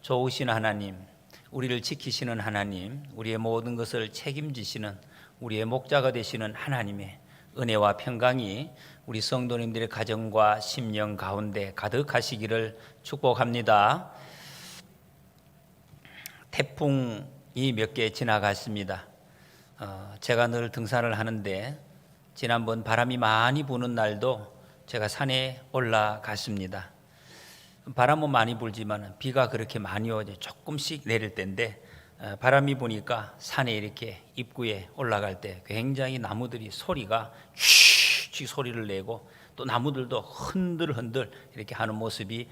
좋으신 하나님, 우리를 지키시는 하나님, 우리의 모든 것을 책임지시는 우리의 목자가 되시는 하나님의 은혜와 평강이 우리 성도님들의 가정과 심령 가운데 가득하시기를 축복합니다. 태풍이 몇 개 지나갔습니다. 제가 늘 등산을 하는데 지난번 바람이 많이 부는 날도 제가 산에 올라갔습니다. 바람은 많이 불지만 비가 그렇게 많이 오죠. 조금씩 내릴 때인데 바람이 부니까 산에 이렇게 입구에 올라갈 때 굉장히 나무들이 소리가 휘 소리를 내고 또 나무들도 흔들흔들 이렇게 하는 모습이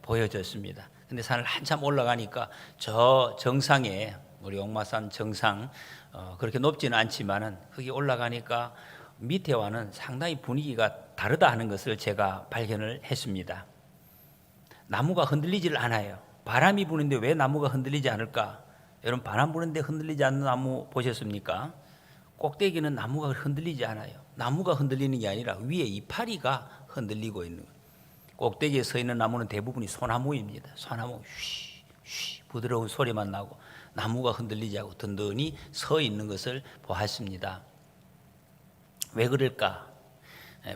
보여졌습니다. 근데 산을 한참 올라가니까 저 정상에 우리 옥마산 정상 그렇게 높지는 않지만은 거기 올라가니까 밑에와는 상당히 분위기가 다르다 하는 것을 제가 발견을 했습니다. 나무가 흔들리질 않아요. 바람이 부는데 왜 나무가 흔들리지 않을까? 여러분, 바람 부는데 흔들리지 않는 나무 보셨습니까? 꼭대기는 나무가 흔들리지 않아요. 나무가 흔들리는 게 아니라 위에 이파리가 흔들리고 있는 거예요. 꼭대기에 서 있는 나무는 대부분이 소나무입니다. 소나무 휘 부드러운 소리만 나고 나무가 흔들리지 않고 든든히 서 있는 것을 보았습니다. 왜 그럴까?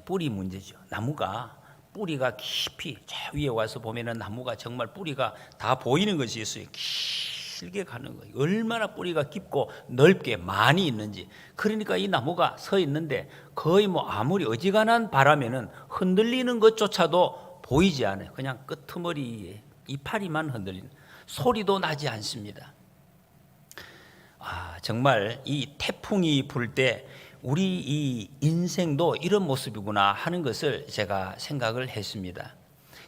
뿌리 문제죠. 나무가 뿌리가 깊이 저 위에 와서 보면은 나무가 정말 뿌리가 다 보이는 것이 있어요. 길게 가는 거예요. 얼마나 뿌리가 깊고 넓게 많이 있는지. 그러니까 이 나무가 서 있는데 거의 아무리 어지간한 바람에는 흔들리는 것조차도 보이지 않아요. 그냥 끄트머리에 이파리만 흔들리는, 소리도 나지 않습니다. 정말 이 태풍이 불 때 우리 이 인생도 이런 모습이구나 하는 것을 제가 생각을 했습니다.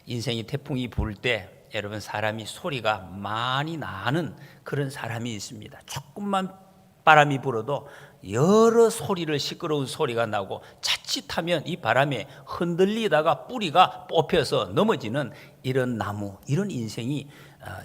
인생이 태풍이 불 때 여러분, 사람이 소리가 많이 나는 그런 사람이 있습니다. 조금만 바람이 불어도 여러 소리를, 시끄러운 소리가 나고 자칫하면 이 바람에 흔들리다가 뿌리가 뽑혀서 넘어지는 이런 나무, 이런 인생이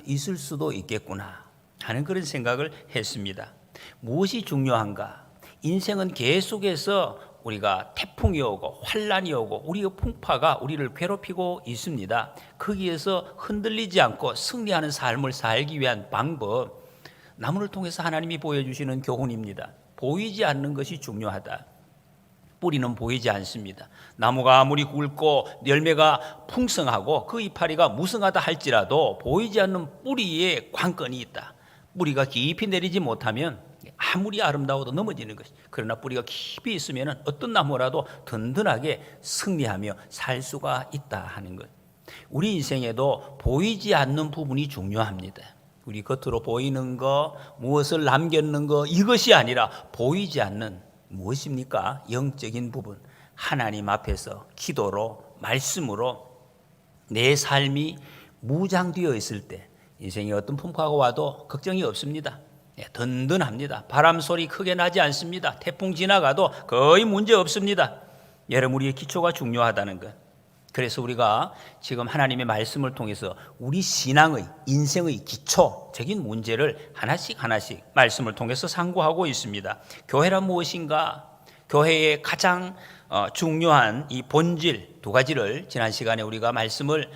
있을 수도 있겠구나 하는 그런 생각을 했습니다. 무엇이 중요한가? 인생은 계속해서 우리가 태풍이 오고 환란이 오고 우리의 풍파가 우리를 괴롭히고 있습니다. 거기에서 흔들리지 않고 승리하는 삶을 살기 위한 방법, 나무를 통해서 하나님이 보여주시는 교훈입니다. 보이지 않는 것이 중요하다. 뿌리는 보이지 않습니다. 나무가 아무리 굵고 열매가 풍성하고 그 이파리가 무성하다 할지라도 보이지 않는 뿌리에 관건이 있다. 뿌리가 깊이 내리지 못하면 아무리 아름다워도 넘어지는 것이. 그러나 뿌리가 깊이 있으면 어떤 나무라도 든든하게 승리하며 살 수가 있다 하는 것. 우리 인생에도 보이지 않는 부분이 중요합니다. 우리 겉으로 보이는 거, 무엇을 남겼는 거, 이것이 아니라 보이지 않는 무엇입니까? 영적인 부분. 하나님 앞에서 기도로, 말씀으로 내 삶이 무장되어 있을 때 인생에 어떤 풍파가 와도 걱정이 없습니다. 든든합니다. 바람 소리 크게 나지 않습니다. 태풍 지나가도 거의 문제 없습니다. 여러분, 우리의 기초가 중요하다는 것. 그래서 우리가 지금 하나님의 말씀을 통해서 우리 신앙의, 인생의 기초적인 문제를 하나씩 말씀을 통해서 상고하고 있습니다. 교회란 무엇인가? 교회의 가장 중요한 이 본질 두 가지를 지난 시간에 우리가 말씀을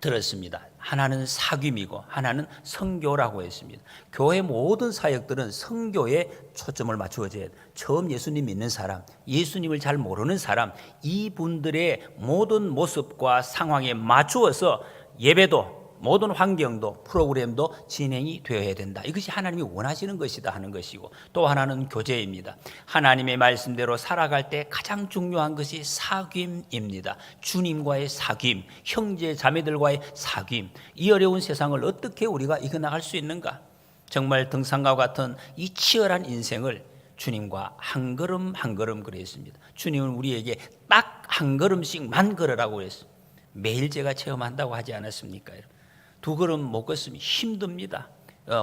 들었습니다. 하나는 사귐이고 하나는 선교라고 했습니다. 교회 모든 사역들은 선교에 초점을 맞추어져야 돼요. 처음 예수님 믿는 사람, 예수님을 잘 모르는 사람, 이분들의 모든 모습과 상황에 맞추어서 예배도, 모든 환경도, 프로그램도 진행이 되어야 된다. 이것이 하나님이 원하시는 것이다 하는 것이고, 또 하나는 교제입니다. 하나님의 말씀대로 살아갈 때 가장 중요한 것이 사귐입니다. 주님과의 사귐, 형제 자매들과의 사귐. 이 어려운 세상을 어떻게 우리가 이겨나갈 수 있는가? 정말 등산과 같은 이 치열한 인생을 주님과 한 걸음 한 걸음 그랬습니다. 주님은 우리에게 딱 한 걸음씩만 걸으라고 그랬습니다. 매일 제가 체험한다고 하지 않았습니까? 두 걸음 못 걷으면 힘듭니다.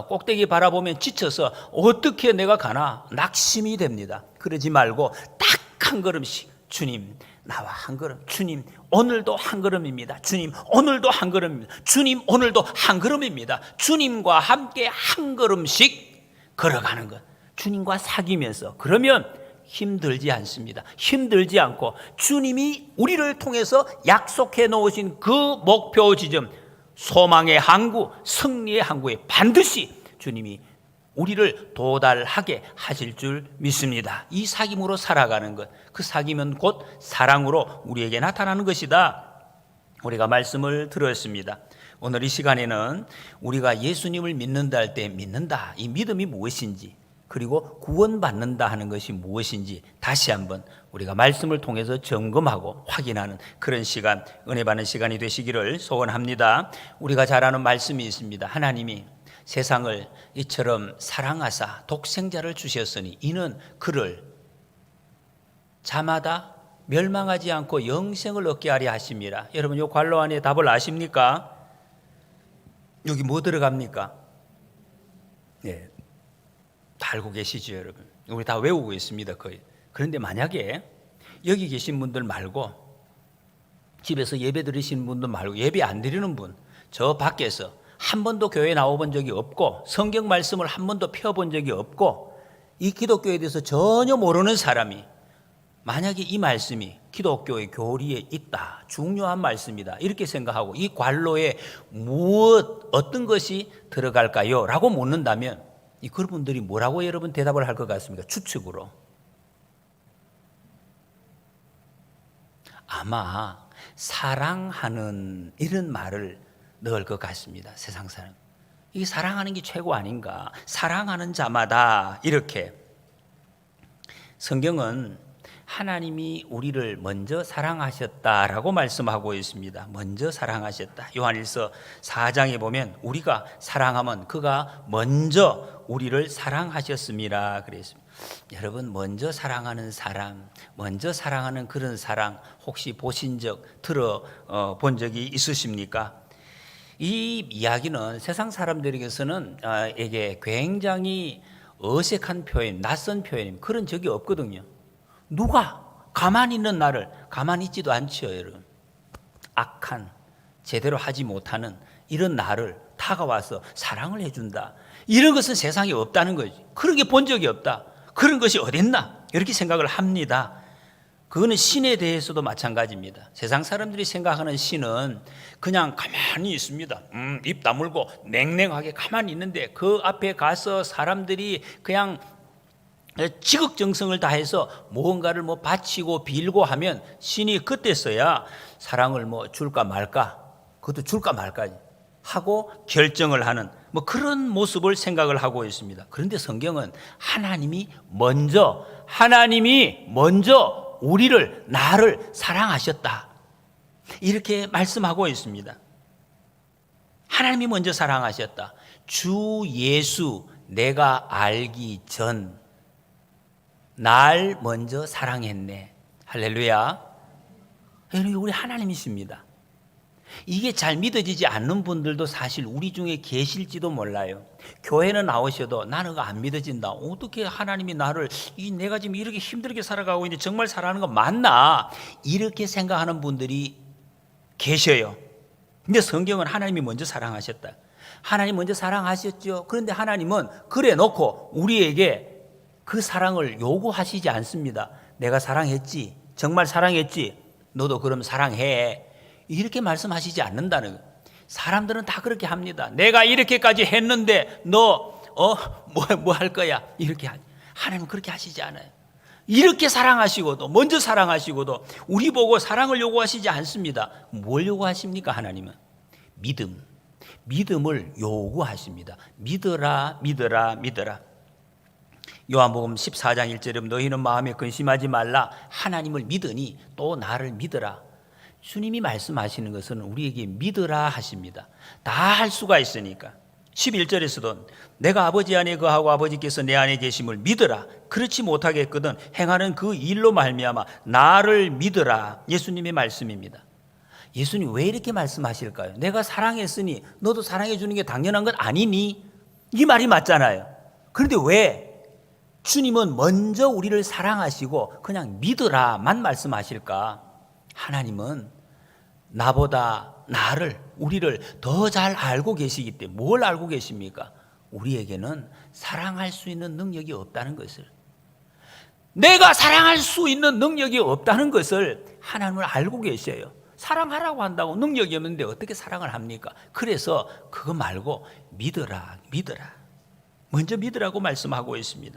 꼭대기 바라보면 지쳐서 어떻게 내가 가나 낙심이 됩니다. 그러지 말고 딱 한 걸음씩, 주님 나와 한 걸음, 주님 오늘도 한 걸음입니다. 주님 오늘도 한 걸음입니다. 주님 오늘도 한 걸음입니다. 주님과 함께 한 걸음씩 걸어가는 것. 주님과 사귀면서, 그러면 힘들지 않습니다. 힘들지 않고 주님이 우리를 통해서 약속해 놓으신 그 목표 지점, 소망의 항구, 승리의 항구에 반드시 주님이 우리를 도달하게 하실 줄 믿습니다. 이 사귐으로 살아가는 것, 그 사귐은 곧 사랑으로 우리에게 나타나는 것이다. 우리가 말씀을 들었습니다. 오늘 이 시간에는 우리가 예수님을 믿는다 할 때 믿는다, 이 믿음이 무엇인지, 그리고 구원받는다 하는 것이 무엇인지 다시 한번 우리가 말씀을 통해서 점검하고 확인하는 그런 시간, 은혜 받는 시간이 되시기를 소원합니다. 우리가 잘 아는 말씀이 있습니다. 하나님이 세상을 이처럼 사랑하사 독생자를 주셨으니 이는 그를 자마다 멸망하지 않고 영생을 얻게 하려 하심이라. 여러분, 이 관로 안에 답을 아십니까? 여기 뭐 들어갑니까? 네, 다 알고 계시죠, 여러분? 우리 다 외우고 있습니다, 거의. 그런데 만약에 여기 계신 분들 말고 집에서 예배 드리시는 분들 말고 예배 안 드리는 분, 저 밖에서 한 번도 교회 나와본 적이 없고 성경 말씀을 한 번도 펴본 적이 없고 이 기독교에 대해서 전혀 모르는 사람이 만약에 이 말씀이 기독교의 교리에 있다, 중요한 말씀이다 이렇게 생각하고 이 관로에 어떤 것이 들어갈까요? 라고 묻는다면 그런 분들이 뭐라고 여러분 대답을 할 것 같습니까? 추측으로 아마 사랑하는 이런 말을 넣을 것 같습니다. 세상 사람, 이게 사랑하는 게 최고 아닌가? 사랑하는 자마다 이렇게. 성경은 하나님이 우리를 먼저 사랑하셨다라고 말씀하고 있습니다. 먼저 사랑하셨다. 요한일서 4장에 보면 우리가 사랑하면 그가 먼저 우리를 사랑하셨습니다 그랬습니다. 여러분, 먼저 사랑하는 사람, 먼저 사랑하는 그런 사랑 혹시 보신 적, 들어본 적이 있으십니까? 이 이야기는 세상 사람들에게서는 이게 굉장히 어색한 표현, 낯선 표현, 그런 적이 없거든요. 누가 가만히 있는 나를 가만히 있지도 않죠, 여러분. 악한, 제대로 하지 못하는 이런 나를 다가와서 사랑을 해준다. 이런 것은 세상에 없다는 거지. 그런 게 본 적이 없다. 그런 것이 어딨나? 이렇게 생각을 합니다. 그거는 신에 대해서도 마찬가지입니다. 세상 사람들이 생각하는 신은 그냥 가만히 있습니다. 입 다물고 냉랭하게 가만히 있는데 그 앞에 가서 사람들이 그냥 지극정성을 다해서 무언가를 바치고 빌고 하면 신이 그때서야 사랑을 줄까 말까, 그것도 줄까 말까 하고 결정을 하는 그런 모습을 생각을 하고 있습니다. 그런데 성경은 하나님이 먼저 우리를, 나를 사랑하셨다 이렇게 말씀하고 있습니다. 하나님이 먼저 사랑하셨다. 주 예수 내가 알기 전 날 먼저 사랑했네. 할렐루야. 여러분, 우리 하나님이십니다. 이게 잘 믿어지지 않는 분들도 사실 우리 중에 계실지도 몰라요. 교회는 나오셔도 나는 안 믿어진다. 어떻게 하나님이 나를, 내가 지금 이렇게 힘들게 살아가고 있는데 정말 사랑하는 거 맞나? 이렇게 생각하는 분들이 계셔요. 근데 성경은 하나님이 먼저 사랑하셨다. 하나님 먼저 사랑하셨죠. 그런데 하나님은 그래 놓고 우리에게 그 사랑을 요구하시지 않습니다. 내가 사랑했지, 정말 사랑했지, 너도 그럼 사랑해, 이렇게 말씀하시지 않는다는 거예요. 사람들은 다 그렇게 합니다. 내가 이렇게까지 했는데 너 뭐 할 거야, 이렇게 하지. 하나님은 그렇게 하시지 않아요. 이렇게 사랑하시고도, 먼저 사랑하시고도 우리 보고 사랑을 요구하시지 않습니다. 뭘 요구하십니까? 하나님은 믿음을 요구하십니다. 믿어라, 믿어라, 믿어라. 요한복음 14장 1절에 너희는 마음에 근심하지 말라, 하나님을 믿으니 또 나를 믿어라. 주님이 말씀하시는 것은 우리에게 믿으라 하십니다. 다 할 수가 있으니까. 11절에서도 내가 아버지 안에 거하고 아버지께서 내 안에 계심을 믿으라. 그렇지 못하겠거든 행하는 그 일로 말미암아 나를 믿으라. 예수님의 말씀입니다. 예수님 왜 이렇게 말씀하실까요? 내가 사랑했으니 너도 사랑해 주는 게 당연한 건 아니니? 이 말이 맞잖아요. 그런데 왜 주님은 먼저 우리를 사랑하시고 그냥 믿으라만 말씀하실까? 하나님은 나보다 우리를 더 잘 알고 계시기 때문에. 뭘 알고 계십니까? 우리에게는 사랑할 수 있는 능력이 없다는 것을, 내가 사랑할 수 있는 능력이 없다는 것을 하나님은 알고 계셔요. 사랑하라고 한다고 능력이 없는데 어떻게 사랑을 합니까? 그래서 그거 말고 믿어라. 먼저 믿으라고 말씀하고 있습니다.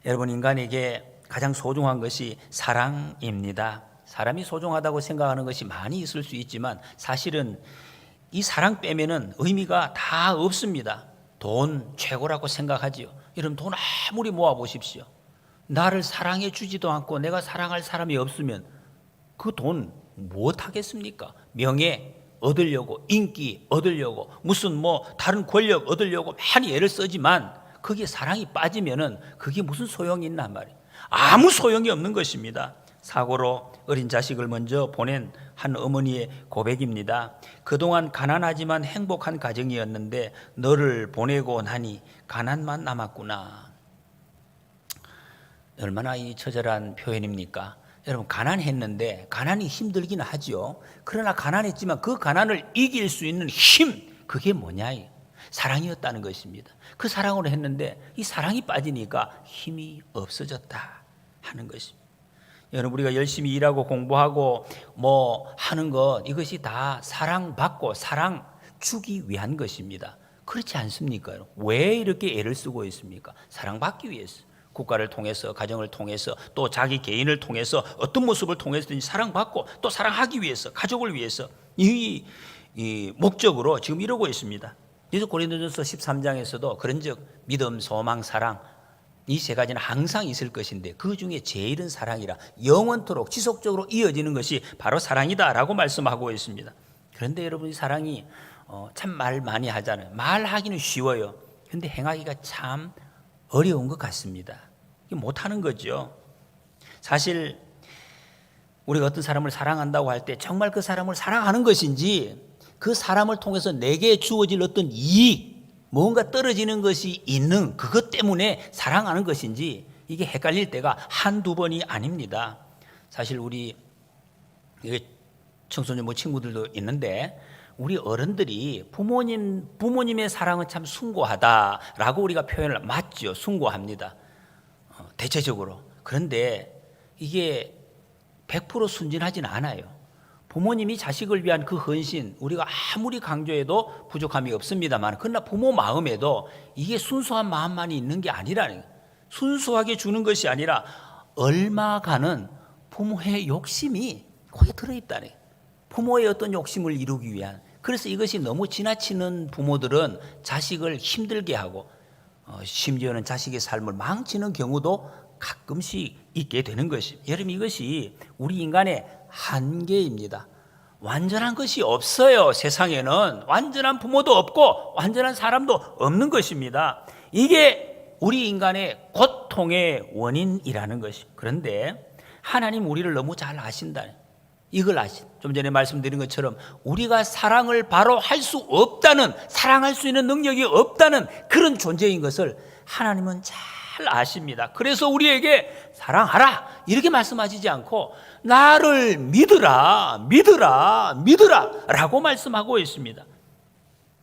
여러분, 인간에게 가장 소중한 것이 사랑입니다. 사람이 소중하다고 생각하는 것이 많이 있을 수 있지만 사실은 이 사랑 빼면은 의미가 다 없습니다. 돈 최고라고 생각하지요. 여러분, 돈 아무리 모아 보십시오. 나를 사랑해 주지도 않고 내가 사랑할 사람이 없으면 그 돈 무엇 하겠습니까? 명예 얻으려고, 인기 얻으려고, 무슨 다른 권력 얻으려고 많이 애를 쓰지만 거기에 사랑이 빠지면은 그게 무슨 소용이 있나 말이에요. 아무 소용이 없는 것입니다. 사고로 어린 자식을 먼저 보낸 한 어머니의 고백입니다. 그동안 가난하지만 행복한 가정이었는데 너를 보내고 나니 가난만 남았구나. 얼마나 이 처절한 표현입니까? 여러분, 가난했는데 가난이 힘들긴 하죠. 그러나 가난했지만 그 가난을 이길 수 있는 힘, 그게 뭐냐? 사랑이었다는 것입니다. 그 사랑으로 했는데 이 사랑이 빠지니까 힘이 없어졌다 하는 것입니다. 여러분, 우리가 열심히 일하고 공부하고 하는 것, 이것이 다 사랑받고 사랑 주기 위한 것입니다. 그렇지 않습니까? 왜 이렇게 애를 쓰고 있습니까? 사랑받기 위해서. 국가를 통해서, 가정을 통해서, 또 자기 개인을 통해서, 어떤 모습을 통해서든지 사랑받고 또 사랑하기 위해서, 가족을 위해서 이 목적으로 지금 이러고 있습니다. 그래서 고린도전서 13장에서도 그런즉 믿음, 소망, 사랑, 이 세 가지는 항상 있을 것인데 그 중에 제일은 사랑이라, 영원토록 지속적으로 이어지는 것이 바로 사랑이다라고 말씀하고 있습니다. 그런데 여러분, 이 사랑이 참 말 많이 하잖아요. 말하기는 쉬워요. 그런데 행하기가 참 어려운 것 같습니다. 못하는 거죠. 사실 우리가 어떤 사람을 사랑한다고 할 때 정말 그 사람을 사랑하는 것인지, 그 사람을 통해서 내게 주어질 어떤 이익, 뭔가 떨어지는 것이 있는 그것 때문에 사랑하는 것인지, 이게 헷갈릴 때가 한두 번이 아닙니다. 사실 우리 청소년 친구들도 있는데, 우리 어른들이 부모님의 사랑은 참 숭고하다라고 우리가 표현을 맞죠. 숭고합니다. 대체적으로. 그런데 이게 100% 순진하진 않아요. 부모님이 자식을 위한 그 헌신, 우리가 아무리 강조해도 부족함이 없습니다만, 그러나 부모 마음에도 이게 순수한 마음만이 있는 게 아니라는 거예요. 순수하게 주는 것이 아니라 얼마 가는 부모의 욕심이 거기에 들어있다는 거예요. 부모의 어떤 욕심을 이루기 위한. 그래서 이것이 너무 지나치는 부모들은 자식을 힘들게 하고 심지어는 자식의 삶을 망치는 경우도 가끔씩 있게 되는 것입니다. 여러분, 이것이 우리 인간의 한계입니다. 완전한 것이 없어요. 세상에는 완전한 부모도 없고 완전한 사람도 없는 것입니다. 이게 우리 인간의 고통의 원인이라는 것입니다. 그런데 하나님 우리를 너무 잘 아신다. 이걸 좀 전에 말씀드린 것처럼 우리가 사랑을 바로 할 수 없다는, 사랑할 수 있는 능력이 없다는 그런 존재인 것을 하나님은 잘 아십니다. 그래서 우리에게 사랑하라 이렇게 말씀하시지 않고 나를 믿으라 라고 말씀하고 있습니다.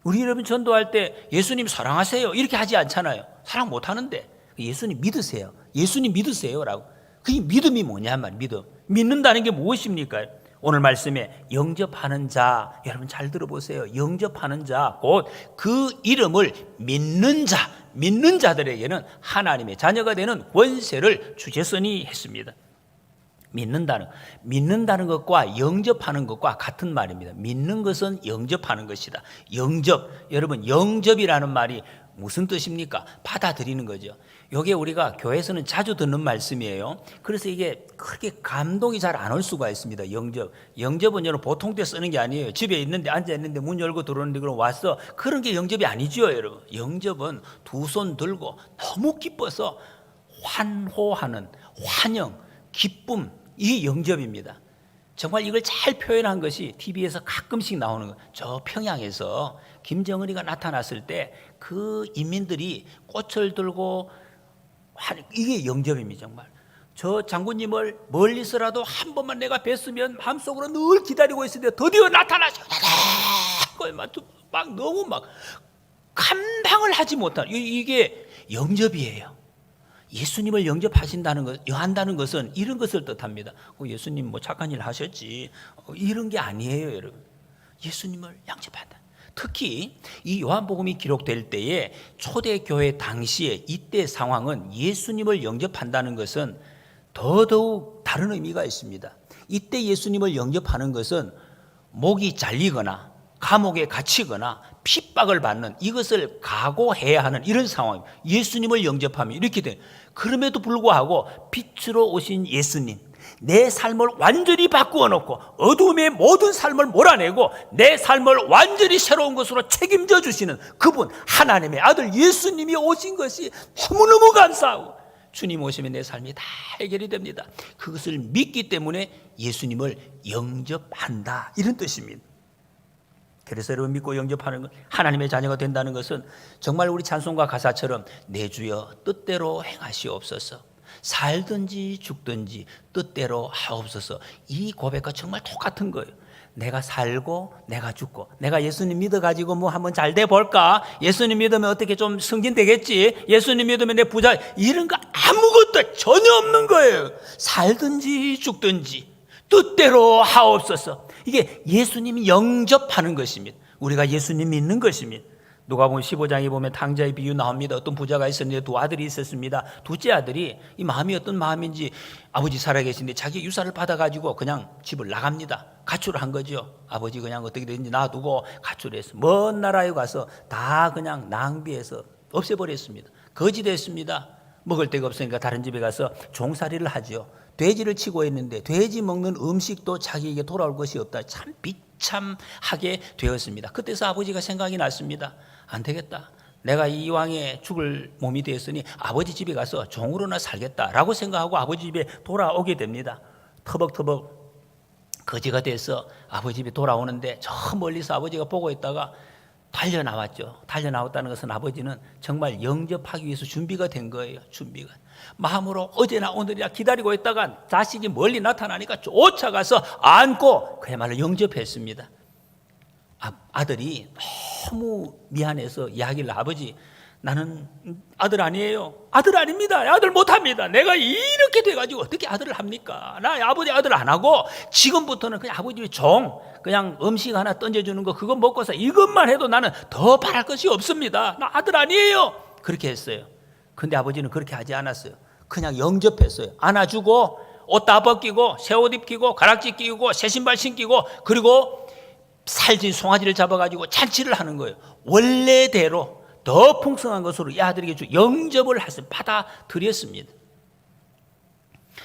우리 여러분 전도할 때 예수님 사랑하세요 이렇게 하지 않잖아요. 사랑 못하는데 예수님 믿으세요, 예수님 믿으세요라고. 그게 믿음이 뭐냐 말. 믿는다는 게 무엇입니까? 오늘 말씀에 영접하는 자, 여러분 잘 들어보세요. 영접하는 자, 곧 그 이름을 믿는 자들에게는 하나님의 자녀가 되는 권세를 주셨으니 했습니다. 믿는다는 것과 영접하는 것과 같은 말입니다. 믿는 것은 영접하는 것이다. 여러분 영접이라는 말이 무슨 뜻입니까? 받아들이는 거죠. 이게 우리가 교회에서는 자주 듣는 말씀이에요. 그래서 이게 그렇게 감동이 잘 안 올 수가 있습니다. 영접은 여러분 보통 때 쓰는 게 아니에요. 집에 있는데 앉아있는데 문 열고 들어오는데 그럼 왔어. 그런 게 영접이 아니죠, 여러분. 영접은 두 손 들고 너무 기뻐서 환호하는 환영, 기쁨, 이 영접입니다. 정말 이걸 잘 표현한 것이 TV에서 가끔씩 나오는 거. 저 평양에서 김정은이가 나타났을 때 그 인민들이 꽃을 들고 이게 영접입니다. 정말 저 장군님을 멀리서라도 한 번만 내가 뵀으면 마음속으로 늘 기다리고 있었는데 드디어 나타나셔. 막 너무 막 감당을 하지 못한 이게 영접이에요. 예수님을 영접하신다는 것, 한다는 것은 이런 것을 뜻합니다. 예수님 뭐 착한 일 하셨지, 이런 게 아니에요, 여러분. 예수님을 영접한다. 특히 이 요한복음이 기록될 때에 초대교회 당시에 이때 상황은 예수님을 영접한다는 것은 더더욱 다른 의미가 있습니다. 이때 예수님을 영접하는 것은 목이 잘리거나 감옥에 갇히거나 핍박을 받는, 이것을 각오해야 하는 이런 상황입니다. 예수님을 영접하면 이렇게 돼. 그럼에도 불구하고 빛으로 오신 예수님, 내 삶을 완전히 바꾸어 놓고 어둠의 모든 삶을 몰아내고 내 삶을 완전히 새로운 것으로 책임져 주시는 그분, 하나님의 아들 예수님이 오신 것이 너무너무 감사하고, 주님 오시면 내 삶이 다 해결이 됩니다. 그것을 믿기 때문에 예수님을 영접한다, 이런 뜻입니다. 그래서 여러분, 믿고 영접하는 것, 하나님의 자녀가 된다는 것은 정말 우리 찬송가 가사처럼 내 주여 뜻대로 행하시옵소서, 살든지 죽든지 뜻대로 하옵소서, 이 고백과 정말 똑같은 거예요. 내가 살고 내가 죽고, 내가 예수님 믿어가지고 뭐 한번 잘 돼 볼까, 예수님 믿으면 어떻게 좀 승진되겠지, 예수님 믿으면 내 부자, 이런 거 아무것도 전혀 없는 거예요. 살든지 죽든지 뜻대로 하옵소서, 이게 예수님이 영접하는 것입니다. 우리가 예수님 믿는 것입니다. 누가복음 15장에 보면 탕자의 비유 나옵니다. 어떤 부자가 있었는데 두 아들이 있었습니다. 둘째 아들이 이 마음이 어떤 마음인지, 아버지 살아계신데 자기 유산을 받아가지고 그냥 집을 나갑니다. 가출을 한 거죠. 아버지 그냥 어떻게 되는지 놔두고 가출을 했어. 먼 나라에 가서 다 그냥 낭비해서 없애버렸습니다. 거지 됐습니다. 먹을 데가 없으니까 다른 집에 가서 종살이를 하죠. 돼지를 치고 있는데 돼지 먹는 음식도 자기에게 돌아올 것이 없다. 참 비참하게 되었습니다. 그때서 아버지가 생각이 났습니다. 안 되겠다, 내가 이왕에 죽을 몸이 되었으니 아버지 집에 가서 종으로나 살겠다라고 생각하고 아버지 집에 돌아오게 됩니다. 터벅터벅 거지가 돼서 아버지 집에 돌아오는데 저 멀리서 아버지가 보고 있다가 달려나왔죠. 달려나왔다는 것은 아버지는 정말 영접하기 위해서 준비가 된 거예요. 준비가. 마음으로 어제나 오늘이나 기다리고 있다가 자식이 멀리 나타나니까 쫓아가서 안고 그야말로 영접했습니다. 아들이 너무 미안해서 이야기를, 아버지 나는 아들 아니에요. 아들 아닙니다. 아들 못합니다. 내가 이렇게 돼가지고 어떻게 아들을 합니까? 나 아버지 아들 안 하고 지금부터는 그냥 아버지 집에 종, 그냥 음식 하나 던져주는 거 그거 먹고서 이것만 해도 나는 더 바랄 것이 없습니다. 나 아들 아니에요. 그렇게 했어요. 근데 아버지는 그렇게 하지 않았어요. 그냥 영접했어요. 안아주고 옷 다 벗기고 새 옷 입히고 가락지 끼고 새 신발 신기고, 그리고 살진 송아지를 잡아가지고 잔치를 하는 거예요. 원래대로 더 풍성한 것으로 이 아들에게 영접을 하세요. 받아들였습니다.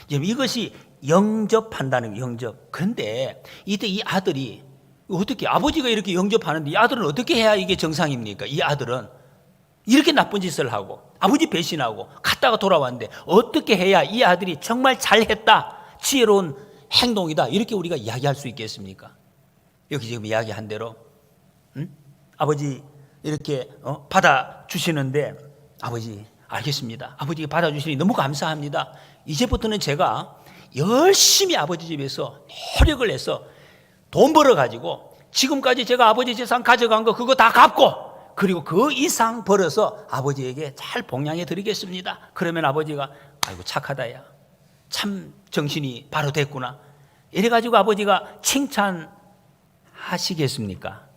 이것이 영접한다는 거예요. 영접. 그런데 이때 이 아들이 어떻게, 아버지가 이렇게 영접하는데 이 아들은 어떻게 해야 이게 정상입니까? 이 아들은 이렇게 나쁜 짓을 하고 아버지 배신하고 갔다가 돌아왔는데 어떻게 해야 이 아들이 정말 잘했다, 지혜로운 행동이다, 이렇게 우리가 이야기할 수 있겠습니까? 여기 지금 이야기한 대로 아버지 이렇게 받아주시는데, 아버지 알겠습니다, 아버지가 받아주시니 너무 감사합니다. 이제부터는 제가 열심히 아버지 집에서 노력을 해서 돈 벌어가지고 지금까지 제가 아버지 재산 가져간 거 그거 다 갚고, 그리고 그 이상 벌어서 아버지에게 잘 봉양해 드리겠습니다. 그러면 아버지가 아이고 착하다, 야 참 정신이 바로 됐구나, 이래가지고 아버지가 칭찬하시겠습니까?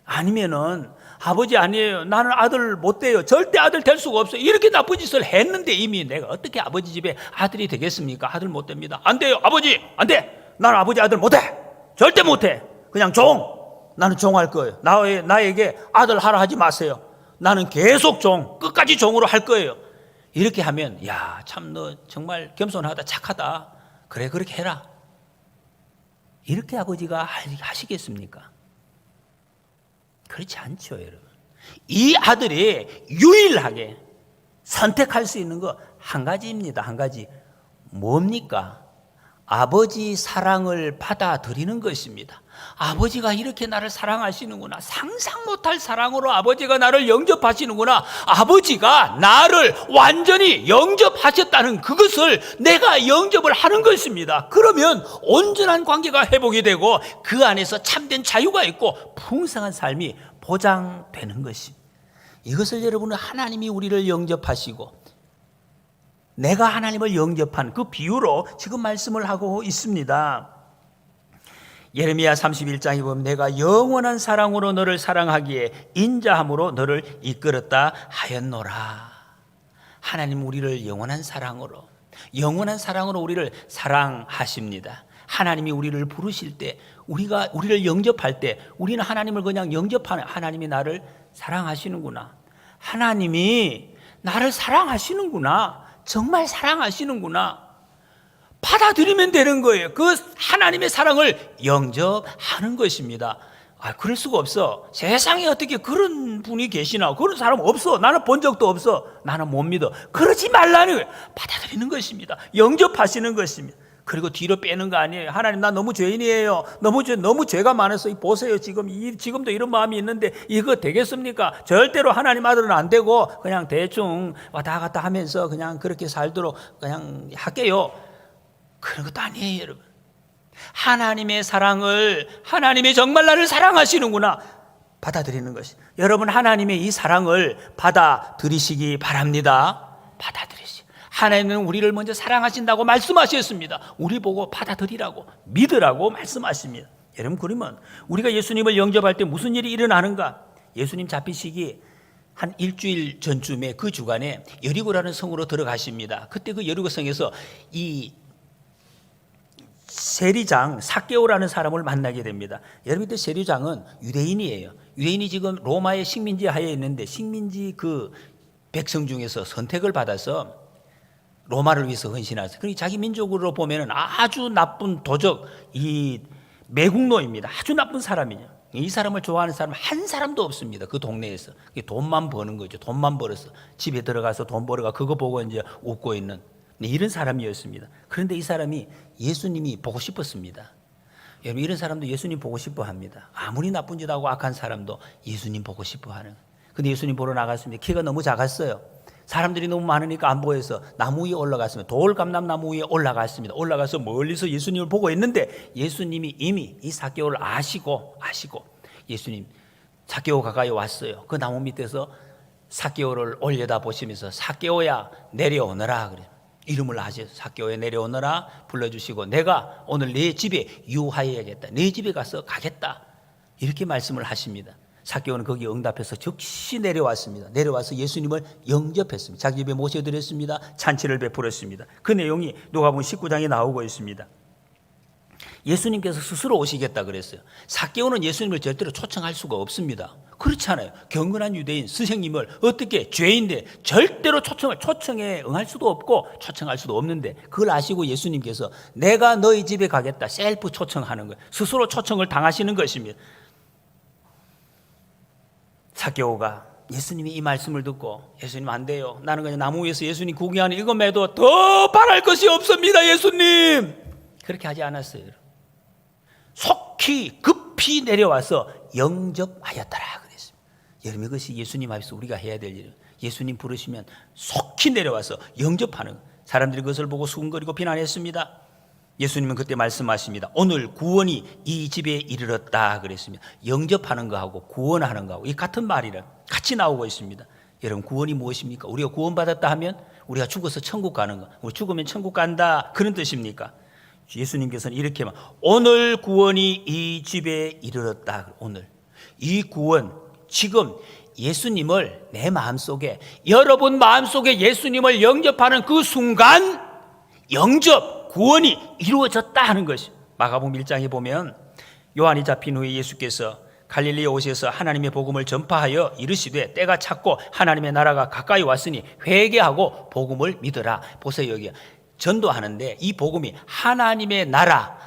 아니면은 아버지 아니에요, 나는 아들 못 돼요, 절대 아들 될 수가 없어요, 이렇게 나쁜 짓을 했는데 이미 내가 어떻게 아버지 집에 아들이 되겠습니까? 아들 못 됩니다. 안 돼요, 아버지 안 돼, 나는 아버지 아들 못 해, 절대 못 해, 그냥 종, 나는 종할 거예요. 나에게 아들 하라 하지 마세요. 나는 계속 종, 끝까지 종으로 할 거예요. 이렇게 하면 야, 참 너 정말 겸손하다, 착하다, 그래 그렇게 해라, 이렇게 아버지가 하시겠습니까? 그렇지 않죠, 여러분. 이 아들이 유일하게 선택할 수 있는 거 한 가지입니다. 한 가지. 뭡니까? 아버지 사랑을 받아들이는 것입니다. 아버지가 이렇게 나를 사랑하시는구나, 상상 못할 사랑으로 아버지가 나를 영접하시는구나, 아버지가 나를 완전히 영접하셨다는 그것을 내가 영접을 하는 것입니다. 그러면 온전한 관계가 회복이 되고 그 안에서 참된 자유가 있고 풍성한 삶이 보장되는 것입니다. 이것을 여러분은 하나님이 우리를 영접하시고 내가 하나님을 영접한 그 비유로 지금 말씀을 하고 있습니다. 예레미야 31장에 보면 내가 영원한 사랑으로 너를 사랑하기에 인자함으로 너를 이끌었다 하였노라. 하나님 우리를 영원한 사랑으로 우리를 사랑하십니다. 하나님이 우리를 부르실 때, 우리를 영접할 때 우리는 하나님을 그냥 영접하는, 하나님이 나를 사랑하시는구나, 하나님이 나를 사랑하시는구나, 정말 사랑하시는구나, 받아들이면 되는 거예요. 그 하나님의 사랑을 영접하는 것입니다. 그럴 수가 없어. 세상에 어떻게 그런 분이 계시나? 그런 사람 없어. 나는 본 적도 없어. 나는 못 믿어. 그러지 말라는 거예요. 받아들이는 것입니다. 영접하시는 것입니다. 그리고 뒤로 빼는 거 아니에요. 하나님, 나 너무 죄인이에요. 너무 죄가 많아서 보세요. 지금도 이런 마음이 있는데 이거 되겠습니까? 절대로 하나님 아들은 안 되고 그냥 대충 왔다 갔다 하면서 그냥 그렇게 살도록 그냥 할게요. 그런 것도 아니에요, 여러분. 하나님의 사랑을, 하나님이 정말 나를 사랑하시는구나 받아들이는 것이, 여러분 하나님의 이 사랑을 받아들이시기 바랍니다. 받아들이시. 하나님은 우리를 먼저 사랑하신다고 말씀하셨습니다. 우리 보고 받아들이라고, 믿으라고 말씀하십니다. 여러분, 그러면 우리가 예수님을 영접할 때 무슨 일이 일어나는가? 예수님 잡히시기 한 일주일 전쯤에 그 주간에 여리고라는 성으로 들어가십니다. 그때 그 여리고 성에서 이 세리장 삭개오라는 사람을 만나게 됩니다. 여러분들, 세리장은 유대인이에요. 유대인이 지금 로마의 식민지 하에 있는데 식민지 그 백성 중에서 선택을 받아서 로마를 위해서 헌신하세요. 그러니 자기 민족으로 보면은 아주 나쁜 도적, 이 매국노입니다. 아주 나쁜 사람이냐. 이 사람을 좋아하는 사람 한 사람도 없습니다. 그 동네에서. 돈만 버는 거죠. 돈만 벌어서 집에 들어가서 돈 벌어가 그거 보고 이제 웃고 있는 이런 사람이었습니다. 그런데 이 사람이 예수님이 보고 싶었습니다. 여러분, 이런 사람도 예수님 보고 싶어 합니다. 아무리 나쁜 짓하고 악한 사람도 예수님 보고 싶어 하는. 근데 예수님 보러 나갔습니다. 키가 너무 작았어요. 사람들이 너무 많으니까 안 보여서 나무 위에 올라갔습니다. 돌감람나무 위에 올라갔습니다. 올라가서 멀리서 예수님을 보고 있는데 예수님이 이미 이 삭개오를 아시고 예수님 삭개오 가까이 왔어요. 그 나무 밑에서 삭개오를 올려다 보시면서 삭개오야 내려오너라 그래요. 이름을 아셔서 삭개오에 내려오너라 불러주시고 내가 오늘 네 집에 유하여야겠다. 네 집에 가서 가겠다. 이렇게 말씀을 하십니다. 삭개오는 거기에 응답해서 즉시 내려왔습니다. 내려와서 예수님을 영접했습니다. 자기 집에 모셔드렸습니다. 잔치를 베풀었습니다. 그 내용이 누가복음 19장에 나오고 있습니다. 예수님께서 스스로 오시겠다 그랬어요. 삭개오는 예수님을 절대로 초청할 수가 없습니다. 그렇잖아요. 경건한 유대인 스승님을 어떻게 죄인데 절대로 초청에 응할 수도 없고 초청할 수도 없는데 그걸 아시고 예수님께서 내가 너희 집에 가겠다 셀프 초청하는 거예요. 스스로 초청을 당하시는 것입니다. 삭개오가 예수님이 이 말씀을 듣고 예수님 안 돼요. 나는 그냥 나무 위에서 예수님 구경하는 이것매도 더 바랄 것이 없습니다. 예수님. 그렇게 하지 않았어요. 속히 급히 내려와서 영접하였더라 그랬습니다. 여러분, 이것이 예수님 앞에서 우리가 해야 될 일이에요. 예수님 부르시면 속히 내려와서 영접하는 거예요. 사람들이 그것을 보고 수군거리고 비난했습니다. 예수님은 그때 말씀하십니다. 오늘 구원이 이 집에 이르렀다 그랬습니다. 영접하는 거하고 구원하는 거하고 이 같은 말이라 같이 나오고 있습니다. 여러분, 구원이 무엇입니까? 우리가 구원받았다 하면 우리가 죽어서 천국 가는 거, 우리 죽으면 천국 간다 그런 뜻입니까? 예수님께서는 이렇게 말, 오늘 구원이 이 집에 이르렀다. 오늘 이 구원, 지금 예수님을 내 마음속에, 여러분 마음속에 예수님을 영접하는 그 순간 영접, 구원이 이루어졌다 하는 것이. 마가복음 1장에 보면 요한이 잡힌 후에 예수께서 갈릴리에 오셔서 하나님의 복음을 전파하여 이르시되 때가 찼고 하나님의 나라가 가까이 왔으니 회개하고 복음을 믿으라. 보세요, 여기 전도하는데 이 복음이 하나님의 나라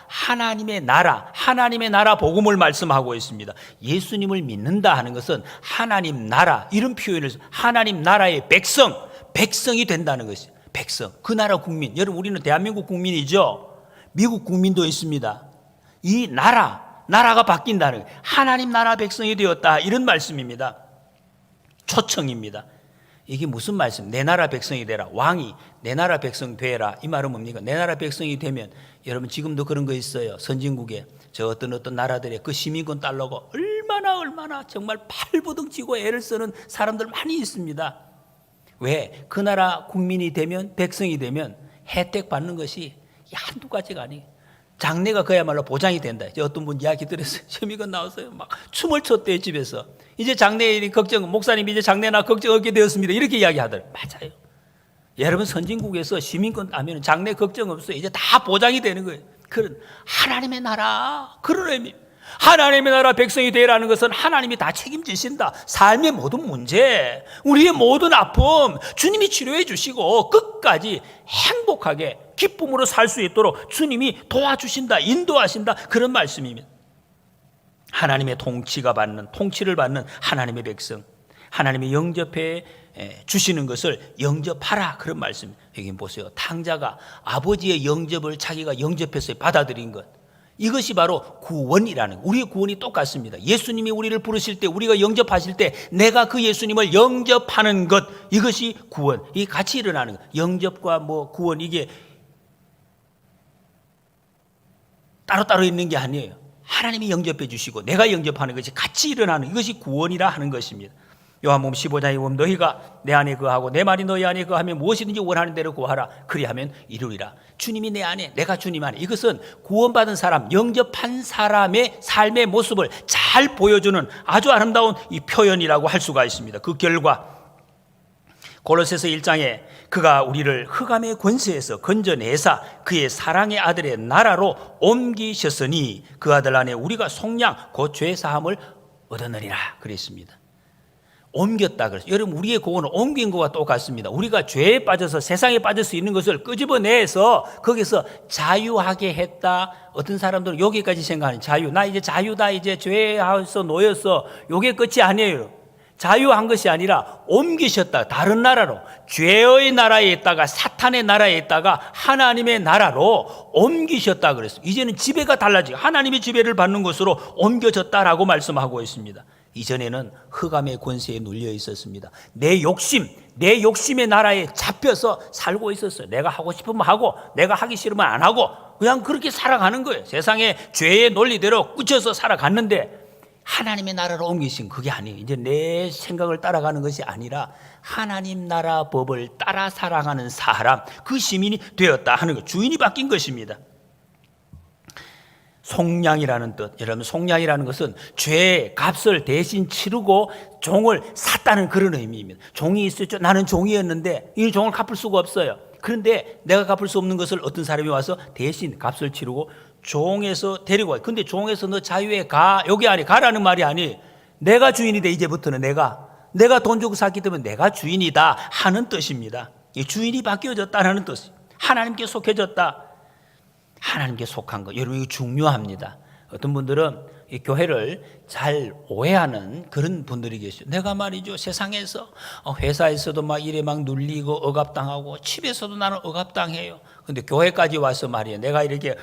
복음을 말씀하고 있습니다. 예수님을 믿는다 하는 것은 하나님 나라, 이런 표현을, 하나님 나라의 백성이 된다는 것이에요. 백성, 그 나라 국민. 여러분, 우리는 대한민국 국민이죠. 미국 국민도 있습니다. 이 나라가 바뀐다는 거예요. 하나님 나라 백성이 되었다, 이런 말씀입니다. 초청입니다. 이게 무슨 말씀? 내 나라 백성이 되라. 왕이 내 나라 백성 되라. 이 말은 뭡니까? 내 나라 백성이 되면, 여러분 지금도 그런 거 있어요. 선진국에 저 어떤 나라들의 그 시민권 달라고 얼마나 정말 팔부둥 치고 애를 쓰는 사람들 많이 있습니다. 왜? 그 나라 국민이 되면, 백성이 되면 혜택 받는 것이 한두 가지가 아니에요. 장래가 그야말로 보장이 된다. 이제 어떤 분 이야기 들었어요. 재미가 나왔어요. 막 춤을 췄대요, 집에서. 이제 장래 일이 걱정, 목사님이 이제 장래나 걱정 없게 되었습니다. 이렇게 이야기하더라고요. 맞아요. 여러분, 선진국에서 시민권 따면 장래 걱정 없어요. 이제 다 보장이 되는 거예요. 그런 하나님의 나라, 그런 의미. 하나님의 나라 백성이 되라는 것은 하나님이 다 책임지신다. 삶의 모든 문제, 우리의 모든 아픔 주님이 치료해 주시고 끝까지 행복하게 기쁨으로 살 수 있도록 주님이 도와주신다, 인도하신다, 그런 말씀입니다. 하나님의 통치를 받는 하나님의 백성, 하나님의 영접해 주시는 것을 영접하라, 그런 말씀. 여기 보세요. 탕자가 아버지의 영접을 자기가 영접해서 받아들인 것, 이것이 바로 구원이라는, 우리의 구원이 똑같습니다. 예수님이 우리를 부르실 때, 우리가 영접하실 때 내가 그 예수님을 영접하는 것, 이것이 구원. 이 같이 일어나는 것. 영접과 구원, 이게 따로따로 있는 게 아니에요. 하나님이 영접해 주시고 내가 영접하는 것이 같이 일어나는, 이것이 구원이라 하는 것입니다. 요한복음 15장에 보면 너희가 내 안에 거하고 내 말이 너희 안에 거하면 무엇이든지 원하는 대로 구하라. 그리하면 이루리라. 주님이 내 안에, 내가 주님 안에. 이것은 구원받은 사람, 영접한 사람의 삶의 모습을 잘 보여주는 아주 아름다운 이 표현이라고 할 수가 있습니다. 그 결과 골로새서 1장에 그가 우리를 흑암의 권세에서 건져내사 그의 사랑의 아들의 나라로 옮기셨으니 그 아들 안에 우리가 속량 곧 죄 사함을 얻어내리라 그랬습니다. 옮겼다 그랬어요. 여러분, 우리의 구원은 옮긴 것과 똑같습니다. 우리가 죄에 빠져서 세상에 빠질 수 있는 것을 끄집어내서 거기서 자유하게 했다. 어떤 사람들은 여기까지 생각하는 자유, 나 이제 자유다, 이제 죄에서 놓였어, 이게 끝이 아니에요. 자유한 것이 아니라 옮기셨다. 다른 나라로, 죄의 나라에 있다가 사탄의 나라에 있다가 하나님의 나라로 옮기셨다 그랬어요. 이제는 지배가 달라지고 하나님의 지배를 받는 것으로 옮겨졌다라고 말씀하고 있습니다. 이전에는 흑암의 권세에 눌려 있었습니다. 내 욕심의 나라에 잡혀서 살고 있었어요. 내가 하고 싶으면 하고 내가 하기 싫으면 안 하고 그냥 그렇게 살아가는 거예요. 세상의 죄의 논리대로 꽂혀서 살아갔는데 하나님의 나라로 옮기신 그게 아니에요. 이제 내 생각을 따라가는 것이 아니라 하나님 나라 법을 따라 살아가는 사람, 그 시민이 되었다 하는 것, 주인이 바뀐 것입니다. 속량이라는 뜻, 여러분, 속량이라는 것은 죄의 값을 대신 치르고 종을 샀다는 그런 의미입니다. 종이 있었죠. 나는 종이었는데 이 종을 갚을 수가 없어요. 그런데 내가 갚을 수 없는 것을 어떤 사람이 와서 대신 값을 치르고 종에서 데리고 와요. 근데 종에서 너 자유에 가, 여기 아니, 가라는 말이 아니, 내가 주인이 돼. 이제부터는 내가 돈 주고 샀기 때문에 내가 주인이다 하는 뜻입니다. 이 주인이 바뀌어졌다는 뜻, 하나님께 속해졌다, 하나님께 속한 것. 여러분, 이거 중요합니다. 어떤 분들은 이 교회를 잘 오해하는 그런 분들이 계셔요. 내가 말이죠, 세상에서 회사에서도 막 일에 막 눌리고 억압당하고 집에서도 나는 억압당해요. 근데 교회까지 와서 말이에요, 내가 이렇게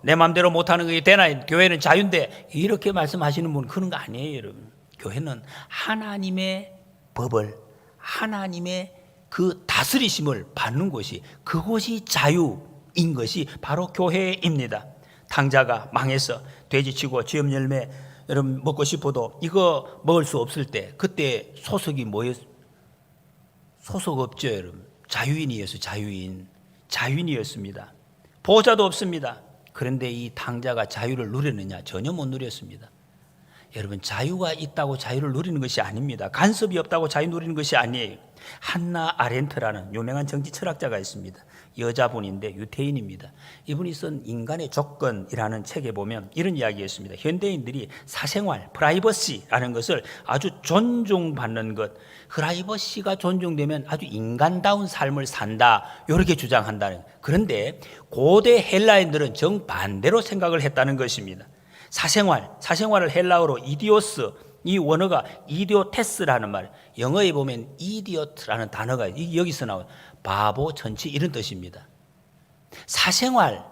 내 마음대로 못하는 게 되나, 교회는 자유인데, 이렇게 말씀하시는 분은 그런 거 아니에요. 여러분, 교회는 하나님의 법을, 하나님의 그 다스리심을 받는 곳이, 그곳이 자유인 것이 바로 교회입니다. 탕자가 망해서 돼지치고 쥐염 열매 여러분 먹고 싶어도 이거 먹을 수 없을 때, 그때 소속이 뭐였어요? 소속 없죠, 여러분. 자유인이었어요. 자유인이었습니다. 보호자도 없습니다. 그런데 이 탕자가 자유를 누렸느냐? 전혀 못 누렸습니다. 여러분, 자유가 있다고 자유를 누리는 것이 아닙니다. 간섭이 없다고 자유 누리는 것이 아니에요. 한나 아렌트라는 유명한 정치 철학자가 있습니다. 여자분인데 유태인입니다. 이분이 쓴 인간의 조건이라는 책에 보면 이런 이야기였습니다. 현대인들이 사생활, 프라이버시라는 것을 아주 존중받는 것, 프라이버시가 존중되면 아주 인간다운 삶을 산다, 이렇게 주장한다는 것. 그런데 고대 헬라인들은 정반대로 생각을 했다는 것입니다. 사생활을 헬라어로 이디오스, 이 원어가 이디오테스라는 말, 영어에 보면 이디오트라는 단어가 여기서 나와요. 바보, 천치, 이런 뜻입니다. 사생활,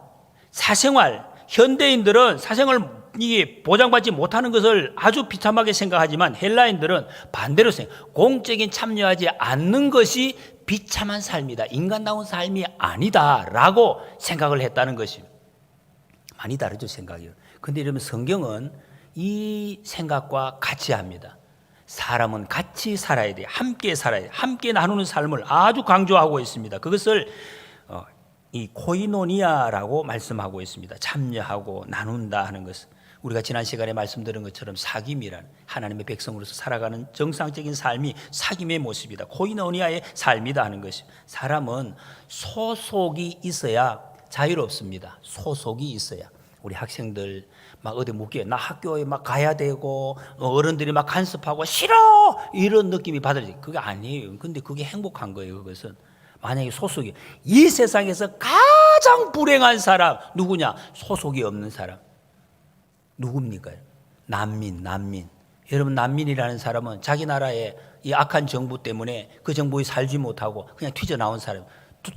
현대인들은 사생활 이 보장받지 못하는 것을 아주 비참하게 생각하지만 헬라인들은 반대로 공적인 참여하지 않는 것이 비참한 삶이다, 인간다운 삶이 아니다라고 생각을 했다는 것입니다. 많이 다르죠, 생각이. 근데 이러면 성경은 이 생각과 같이 합니다. 사람은 같이 살아야 돼. 함께 살아야 돼. 함께 나누는 삶을 아주 강조하고 있습니다. 그것을 이 코이노니아라고 말씀하고 있습니다. 참여하고 나눈다 하는 것은 우리가 지난 시간에 말씀드린 것처럼 사귐이란 하나님의 백성으로서 살아가는 정상적인 삶이 사귐의 모습이다. 코이노니아의 삶이다 하는 것이. 사람은 소속이 있어야 자유롭습니다. 소속이 있어야. 우리 학생들 막 어디 묵게 나 학교에 막 가야 되고 어른들이 막 간섭하고 싫어 이런 느낌이 받아들이. 그게 아니에요. 근데 그게 행복한 거예요. 그것은 만약에 소속이 이 세상에서 가장 불행한 사람 누구냐? 소속이 없는 사람. 누굽니까? 난민. 여러분 난민이라는 사람은 자기 나라의 이 악한 정부 때문에 그 정부에 살지 못하고 그냥 튀져나온 사람.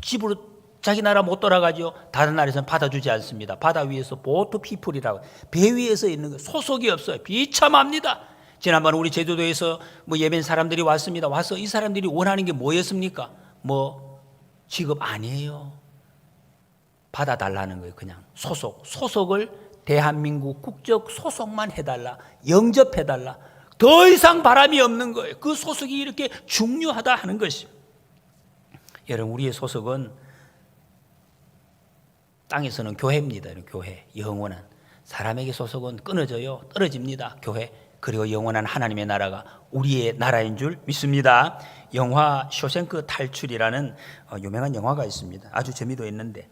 집으로 자기 나라 못 돌아가죠. 다른 나라에서는 받아주지 않습니다. 바다 위에서 보트 피플이라고 배 위에서 있는 거 소속이 없어요. 비참합니다. 지난번 우리 제주도에서 예멘 사람들이 왔습니다. 와서 이 사람들이 원하는 게 뭐였습니까? 직업 아니에요. 받아달라는 거예요. 그냥 소속을 대한민국 국적 소속만 해달라. 영접해달라. 더 이상 바람이 없는 거예요. 그 소속이 이렇게 중요하다 하는 것이. 여러분 우리의 소속은 땅에서는 교회입니다. 교회 영원한. 사람에게 소속은 끊어져요. 떨어집니다. 교회. 그리고 영원한 하나님의 나라가 우리의 나라인 줄 믿습니다. 영화 쇼생크 탈출이라는 유명한 영화가 있습니다. 아주 재미도 있는데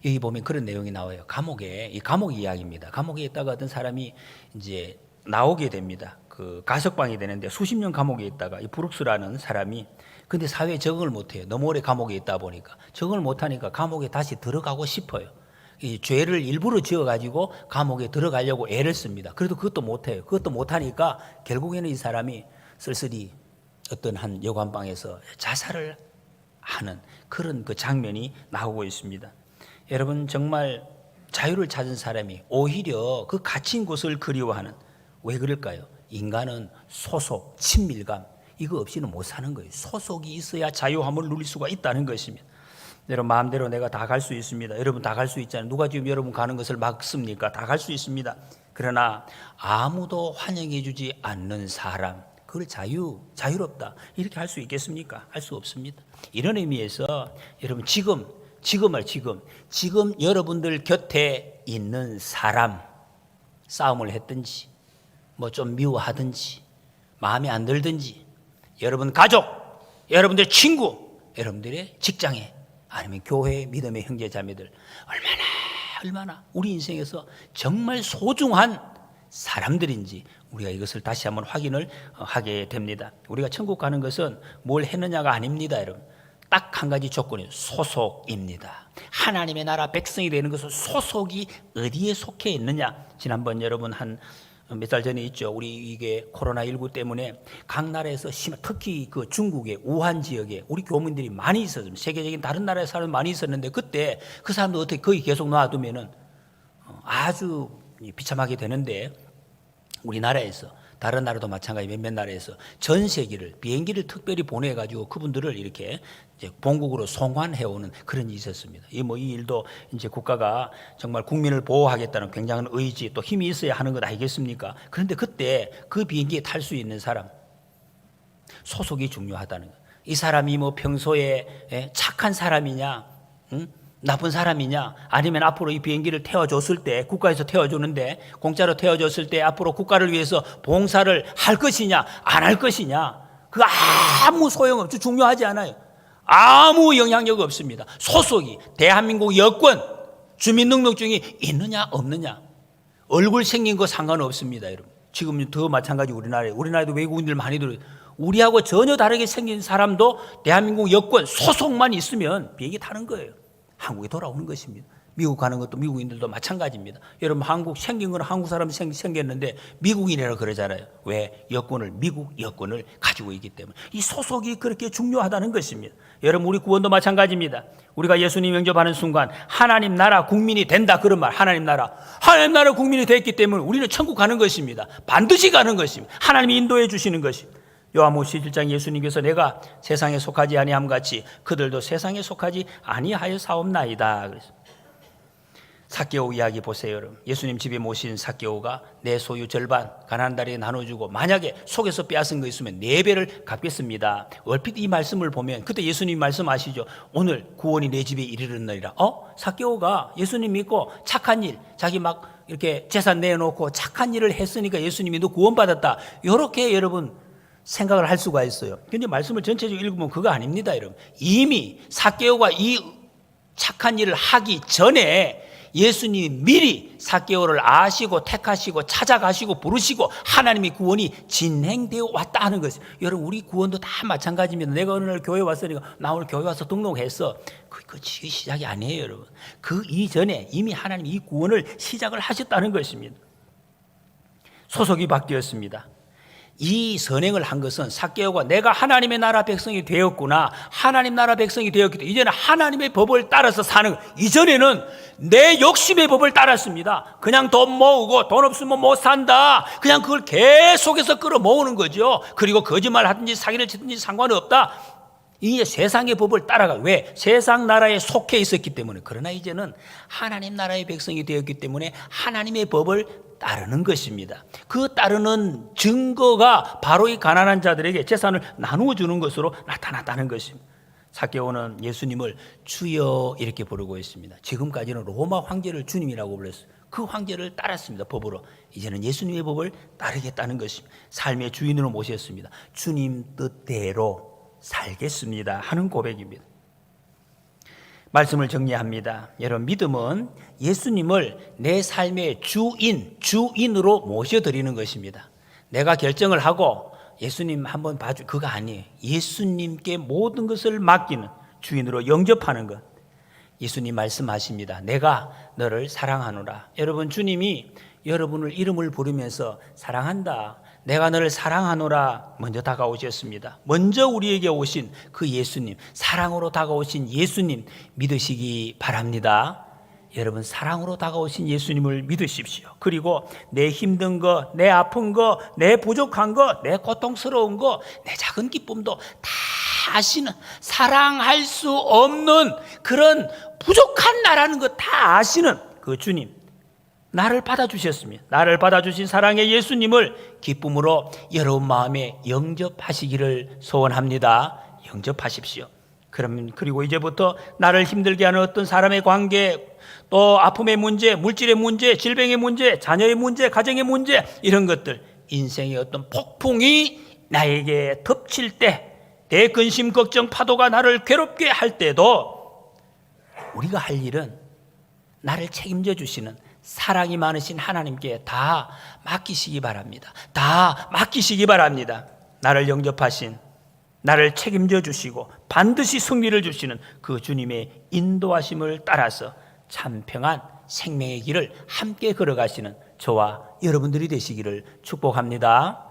여기 보면 그런 내용이 나와요. 이 감옥 이야기입니다. 감옥에 있다가 어떤 사람이 이제 나오게 됩니다. 그 가석방이 되는데 수십 년 감옥에 있다가 이 브룩스라는 사람이 근데 사회에 적응을 못해요. 너무 오래 감옥에 있다 보니까 적응을 못하니까 감옥에 다시 들어가고 싶어요. 이 죄를 일부러 지어가지고 감옥에 들어가려고 애를 씁니다. 그래도 그것도 못해요. 그것도 못하니까 결국에는 이 사람이 쓸쓸히 어떤 한 여관방에서 자살을 하는 그런 그 장면이 나오고 있습니다. 여러분 정말 자유를 찾은 사람이 오히려 그 갇힌 곳을 그리워하는. 왜 그럴까요? 인간은 소속, 친밀감 이거 없이는 못 사는 거예요. 소속이 있어야 자유함을 누릴 수가 있다는 것입니다. 여러분 마음대로 내가 다 갈 수 있습니다. 여러분 다 갈 수 있잖아요. 누가 지금 여러분 가는 것을 막습니까? 다 갈 수 있습니다. 그러나 아무도 환영해 주지 않는 사람 그걸 자유롭다 이렇게 할 수 있겠습니까? 할 수 없습니다. 이런 의미에서 여러분 지금 여러분들 곁에 있는 사람 싸움을 했든지 좀 미워하든지 마음에 안 들든지 여러분 가족, 여러분들 친구, 여러분들의 직장에 아니면 교회 믿음의 형제 자매들 얼마나 우리 인생에서 정말 소중한 사람들인지 우리가 이것을 다시 한번 확인을 하게 됩니다. 우리가 천국 가는 것은 뭘 했느냐가 아닙니다. 여러분 딱 한 가지 조건이에요. 소속입니다. 하나님의 나라 백성이 되는 것은 소속이 어디에 속해 있느냐. 지난번 여러분 한 몇 달 전에 있죠. 우리 이게 코로나19 때문에 각 나라에서 특히 그 중국의 우한 지역에 우리 교민들이 많이 있었습니다. 세계적인 다른 나라의 사람 많이 있었는데 그때 그 사람들 어떻게 거기 계속 놔두면은 아주 비참하게 되는데 우리나라에서 다른 나라도 마찬가지 몇몇 나라에서 전세기를 비행기를 특별히 보내가지고 그분들을 이렇게 이제 본국으로 송환해오는 그런 일이 있었습니다. 이 일도 이제 국가가 정말 국민을 보호하겠다는 굉장한 의지 또 힘이 있어야 하는 것 아니겠습니까? 그런데 그때 그 비행기에 탈 수 있는 사람 소속이 중요하다는 것. 이 사람이 평소에 착한 사람이냐, 나쁜 사람이냐, 아니면 앞으로 이 비행기를 태워줬을 때 국가에서 태워주는데 공짜로 태워줬을 때 앞으로 국가를 위해서 봉사를 할 것이냐 안 할 것이냐 그거 아무 소용없죠. 중요하지 않아요. 아무 영향력 없습니다. 소속이 대한민국 여권 주민등록증이 있느냐 없느냐 얼굴 생긴 거 상관없습니다. 여러분 지금 더 마찬가지 우리나라에도 외국인들 많이 들어요. 우리하고 전혀 다르게 생긴 사람도 대한민국 여권 소속만 있으면 비행기 타는 거예요. 한국에 돌아오는 것입니다. 미국 가는 것도 미국인들도 마찬가지입니다. 여러분 한국 생긴 건 한국 사람이 생겼는데 미국인이라고 그러잖아요. 왜? 미국 여권을 가지고 있기 때문에. 이 소속이 그렇게 중요하다는 것입니다. 여러분 우리 구원도 마찬가지입니다. 우리가 예수님 영접하는 순간 하나님 나라 국민이 된다 그런 말. 하나님 나라 국민이 됐기 때문에 우리는 천국 가는 것입니다. 반드시 가는 것입니다. 하나님이 인도해 주시는 것입니다. 요한복음 17장 예수님께서 내가 세상에 속하지 아니함 같이 그들도 세상에 속하지 아니하여 사옵나이다. 삭개오 이야기 보세요, 여러분. 예수님 집에 모신 삭개오가 내 소유 절반 가난한 자리에 나눠주고 만약에 속에서 빼앗은 거 있으면 4배를 갚겠습니다. 얼핏 이 말씀을 보면 그때 예수님 말씀하시죠. 오늘 구원이 내 집에 이르렀느니라. 삭개오가 예수님 믿고 착한 일, 자기 막 이렇게 재산 내놓고 착한 일을 했으니까 예수님이 너 구원받았다. 이렇게 여러분 생각을 할 수가 있어요. 근데 말씀을 전체적으로 읽으면 그거 아닙니다, 여러분. 이미 삭개오가 이 착한 일을 하기 전에 예수님이 미리 삭개오를 아시고 택하시고 찾아가시고 부르시고 하나님의 구원이 진행되어 왔다 하는 것이에요. 여러분 우리 구원도 다 마찬가지입니다. 내가 어느 날 교회 왔으니까 나 오늘 교회 와서 등록했어. 그 시작이 아니에요, 여러분. 그 이전에 이미 하나님이 이 구원을 시작을 하셨다는 것입니다. 소속이 바뀌었습니다. 이 선행을 한 것은 삭개오가 내가 하나님의 나라 백성이 되었구나, 하나님 나라 백성이 되었기 때문에 이제는 하나님의 법을 따라서 사는 것. 이전에는 내 욕심의 법을 따랐습니다. 그냥 돈 모으고 돈 없으면 못 산다, 그냥 그걸 계속해서 끌어모으는 거죠. 그리고 거짓말 하든지 사기를 치든지 상관은 없다. 이제 세상의 법을 따라가. 왜? 세상 나라에 속해 있었기 때문에. 그러나 이제는 하나님 나라의 백성이 되었기 때문에 하나님의 법을 따르는 것입니다. 그 따르는 증거가 바로 이 가난한 자들에게 재산을 나누어 주는 것으로 나타났다는 것입니다. 삭개오는 예수님을 주여 이렇게 부르고 있습니다. 지금까지는 로마 황제를 주님이라고 불렀어요. 그 황제를 따랐습니다. 법으로. 이제는 예수님의 법을 따르겠다는 것입니다. 삶의 주인으로 모셨습니다. 주님 뜻대로 살겠습니다 하는 고백입니다. 말씀을 정리합니다. 여러분, 믿음은 예수님을 내 삶의 주인으로 모셔드리는 것입니다. 내가 결정을 하고 예수님 한번 봐주, 그거 아니에요. 예수님께 모든 것을 맡기는, 주인으로 영접하는 것. 예수님 말씀하십니다. 내가 너를 사랑하노라. 여러분, 주님이 여러분을 이름을 부르면서 사랑한다, 내가 너를 사랑하노라 먼저 다가오셨습니다. 먼저 우리에게 오신 그 예수님, 사랑으로 다가오신 예수님 믿으시기 바랍니다. 여러분, 사랑으로 다가오신 예수님을 믿으십시오. 그리고 내 힘든 거, 내 아픈 거, 내 부족한 거, 내 고통스러운 거, 내 작은 기쁨도 다 아시는, 사랑할 수 없는 그런 부족한 나라는 거 다 아시는 그 주님, 나를 받아주셨습니다. 나를 받아주신 사랑의 예수님을 기쁨으로 여러분 마음에 영접하시기를 소원합니다. 영접하십시오. 그리고 이제부터 나를 힘들게 하는 어떤 사람의 관계, 또 아픔의 문제, 물질의 문제, 질병의 문제, 자녀의 문제, 가정의 문제, 이런 것들, 인생의 어떤 폭풍이 나에게 덮칠 때, 내 근심 걱정 파도가 나를 괴롭게 할 때도 우리가 할 일은 나를 책임져 주시는 사랑이 많으신 하나님께 다 맡기시기 바랍니다. 다 맡기시기 바랍니다. 나를 영접하신, 나를 책임져 주시고 반드시 승리를 주시는 그 주님의 인도하심을 따라서 참 평안 생명의 길을 함께 걸어가시는 저와 여러분들이 되시기를 축복합니다.